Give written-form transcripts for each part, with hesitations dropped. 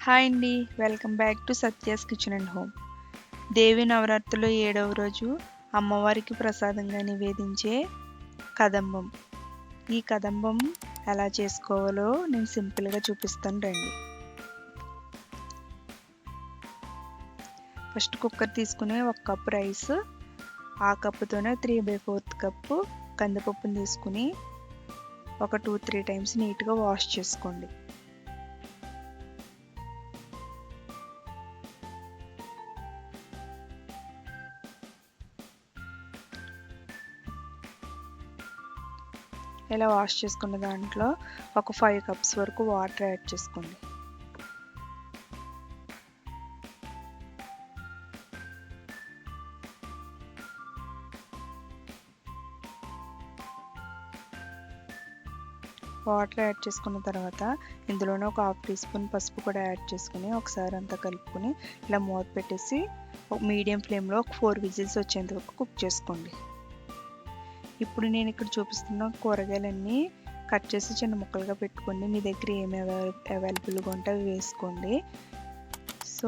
Hi అండి. Welcome back to Satya's kitchen and home. Devi నవరాత్రులు 7వ రోజు అమ్మవారికి ప్రసాదంగా నివేదించే కదంబం. ఈ కదంబం ఎలా చేసుకోవాలో నేను సింపుల్గా చూపిస్తాను రండి. ఫస్ట్ కుక్కర్ తీసుకుని 1 కప్ రైస్, ఆ కప్పుతోనే 3/4 కప్పు కందిపప్పుని తీసుకుని ఒక 2-3 టైమ్స్ నీట్గా వాష్ చేసుకోండి. ఇలా వాష్ చేసుకున్న దాంట్లో ఒక 5 కప్స్ వరకు వాటర్ యాడ్ చేసుకోండి. వాటర్ యాడ్ చేసుకున్న తర్వాత ఇందులోనే ఒక 1/2 టీ స్పూన్ పసుపు కూడా యాడ్ చేసుకుని ఒకసారి అంతా కలుపుకొని ఇలా మూత పెట్టేసి మీడియం ఫ్లేమ్లో ఒక 4 విజిల్స్ వచ్చేంత వరకు కుక్ చేసుకోండి. ఇప్పుడు నేను ఇక్కడ చూపిస్తున్న కూరగాయలన్నీ కట్ చేసి చిన్న ముక్కలుగా పెట్టుకోండి. మీ దగ్గర ఏమి అవైలబుల్గా ఉంటే అవి వేసుకోండి. సో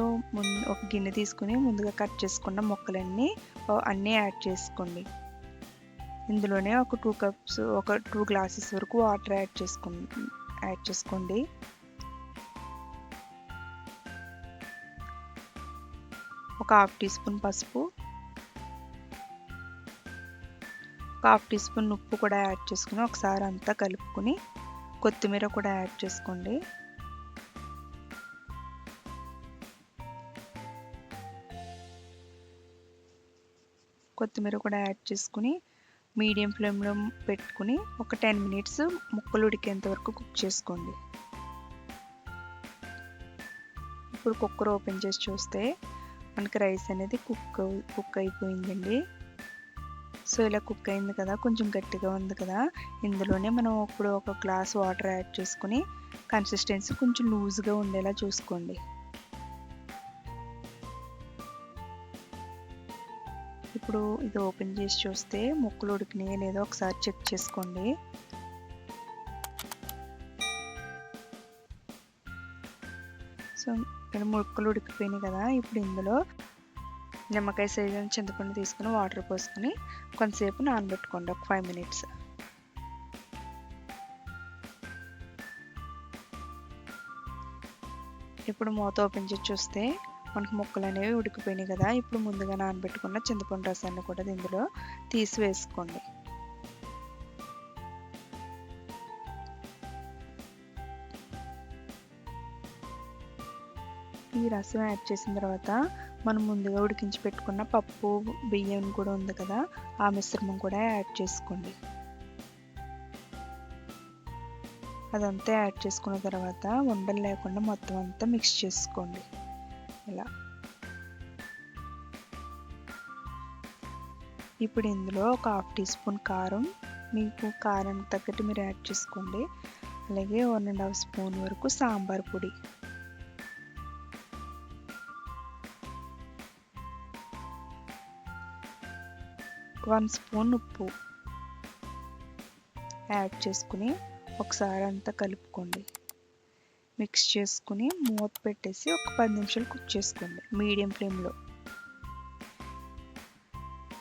ఒక గిన్నె తీసుకుని ముందుగా కట్ చేసుకున్న ముక్కలన్నీ అన్నీ యాడ్ చేసుకోండి. ఇందులోనే ఒక 2 గ్లాసెస్ వరకు వాటర్ యాడ్ చేసుకోండి. ఒక 1/2 టీ స్పూన్ పసుపు, ఒక 1/2 టీ స్పూన్ ఉప్పు కూడా యాడ్ చేసుకుని ఒకసారి అంతా కలుపుకొని కొత్తిమీర కూడా యాడ్ చేసుకోండి. కొత్తిమీర కూడా యాడ్ చేసుకుని మీడియం ఫ్లేమ్లో పెట్టుకుని ఒక 10 మినిట్స్ ముక్కలు ఉడికేంత వరకు కుక్ చేసుకోండి. ఇప్పుడు కుక్కర్ ఓపెన్ చేసి చూస్తే మనకి రైస్ అనేది కుక్ అయిపోయిందండి. సో ఇలా కుక్ అయింది కదా, కొంచెం గట్టిగా ఉంది కదా, ఇందులోనే మనం ఇప్పుడు ఒక గ్లాస్ వాటర్ యాడ్ చేసుకుని కన్సిస్టెన్సీ కొంచెం లూజ్గా ఉండేలా చూసుకోండి. ఇప్పుడు ఇది ఓపెన్ చేసి చూస్తే ముక్కలు ఉడికినాయో లేదో ఒకసారి చెక్ చేసుకోండి. సో ఇక్కడ ముక్కలు ఉడికిపోయినాయి కదా, ఇప్పుడు ఇందులో నిమ్మకాయ సైజు చింతపండు తీసుకుని వాటర్ పోసుకొని కొంతసేపు నానబెట్టుకోండి, ఒక 5 మినిట్స్. ఇప్పుడు మూత ఓపెన్ చేసి చూస్తే మనకు ముక్కలు అనేవి ఉడికిపోయినాయి కదా. ఇప్పుడు ముందుగా నానబెట్టుకున్న చింతపండు రసాన్ని కూడా ఇందులో తీసి వేసుకోండి. ఈ రసం యాడ్ చేసిన తర్వాత మనం ముందుగా ఉడికించి పెట్టుకున్న పప్పు బియ్యం కూడా ఉంది కదా, ఆ మిశ్రమం కూడా యాడ్ చేసుకోండి. అదంతా యాడ్ చేసుకున్న తర్వాత ఉండలు లేకుండా మొత్తం అంతా మిక్స్ చేసుకోండి. ఇలా ఇప్పుడు ఇందులో ఒక 1/2 టీ స్పూన్ కారం, మీకు కారం తగ్గట్టు మీరు యాడ్ చేసుకోండి. అలాగే 1.5 స్పూన్ వరకు సాంబార్ పొడి, వన్ స్పూన్ ఉప్పు యాడ్ చేసుకుని ఒకసారి అంతా కలుపుకోండి. మిక్స్ చేసుకుని మూత పెట్టేసి ఒక 10 నిమిషాలు కుక్ చేసుకోండి మీడియం ఫ్లేమ్లో.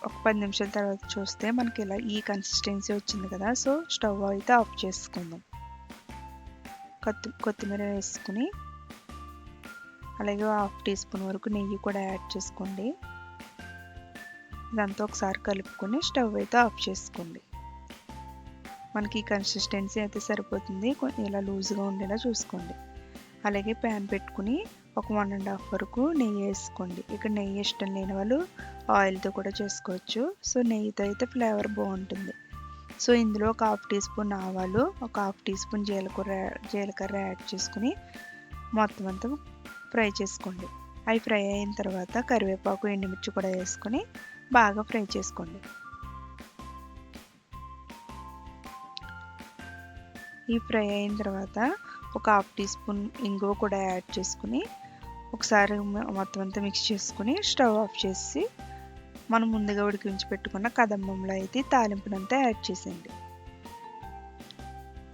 ఒక 10 నిమిషాల తర్వాత చూస్తే మనకి ఇలా ఈ కన్సిస్టెన్సీ వచ్చింది కదా. సో స్టవ్ అయితే ఆఫ్ చేసుకుందాం. కొత్తిమీర వేసుకుని అలాగే 1/2 టీ స్పూన్ వరకు నెయ్యి కూడా యాడ్ చేసుకోండి. ఇదంతా ఒకసారి కలుపుకొని స్టవ్ అయితే ఆఫ్ చేసుకోండి. మనకి ఈ కన్సిస్టెన్సీ అయితే సరిపోతుంది. ఇలా లూజ్గా ఉండేలా చూసుకోండి. అలాగే ప్యాన్ పెట్టుకుని ఒక 1.5 వరకు నెయ్యి వేసుకోండి. ఇక్కడ నెయ్యి ఇష్టం లేని వాళ్ళు ఆయిల్తో కూడా చేసుకోవచ్చు. సో నెయ్యితో అయితే ఫ్లేవర్ బాగుంటుంది. సో ఇందులో ఒక 1/2 టీ స్పూన్ ఆవాలు, ఒక 1/2 టీ స్పూన్ జీలకర్ర యాడ్ చేసుకుని మొత్తం అంతా ఫ్రై చేసుకోండి. అవి ఫ్రై అయిన తర్వాత కరివేపాకు, ఎండుమిర్చి కూడా వేసుకొని బాగా ఫ్రై చేసుకోండి. ఈ ఫ్రై అయిన తర్వాత ఒక 1/2 టీ స్పూన్ ఇంగువ కూడా యాడ్ చేసుకుని ఒకసారి మొత్తం అంతా మిక్స్ చేసుకుని స్టవ్ ఆఫ్ చేసి మనం ముందుగా ఉడికించి పెట్టుకున్న కదంబంలో అయితే తాలింపునంతా యాడ్ చేసేయండి.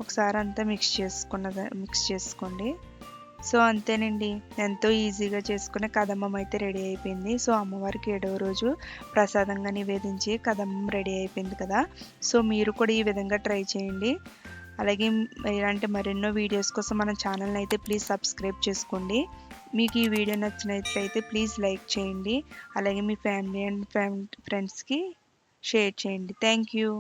ఒకసారి అంతా మిక్స్ చేసుకోండి. సో అంతేనండి, ఎంతో ఈజీగా చేసుకునే కదమ్మం అయితే రెడీ అయిపోయింది. సో అమ్మవారికి 7వ రోజు ప్రసాదంగా నివేదించి కదమ్మం రెడీ అయిపోయింది కదా. సో మీరు కూడా ఈ విధంగా ట్రై చేయండి. అలాగే ఇలాంటి మరెన్నో వీడియోస్ కోసం మన ఛానల్ని అయితే ప్లీజ్ సబ్స్క్రైబ్ చేసుకోండి. మీకు ఈ వీడియో నచ్చినట్లయితే ప్లీజ్ లైక్ చేయండి. అలాగే మీ ఫ్యామిలీ అండ్ ఫ్రెండ్స్కి షేర్ చేయండి. Thank you.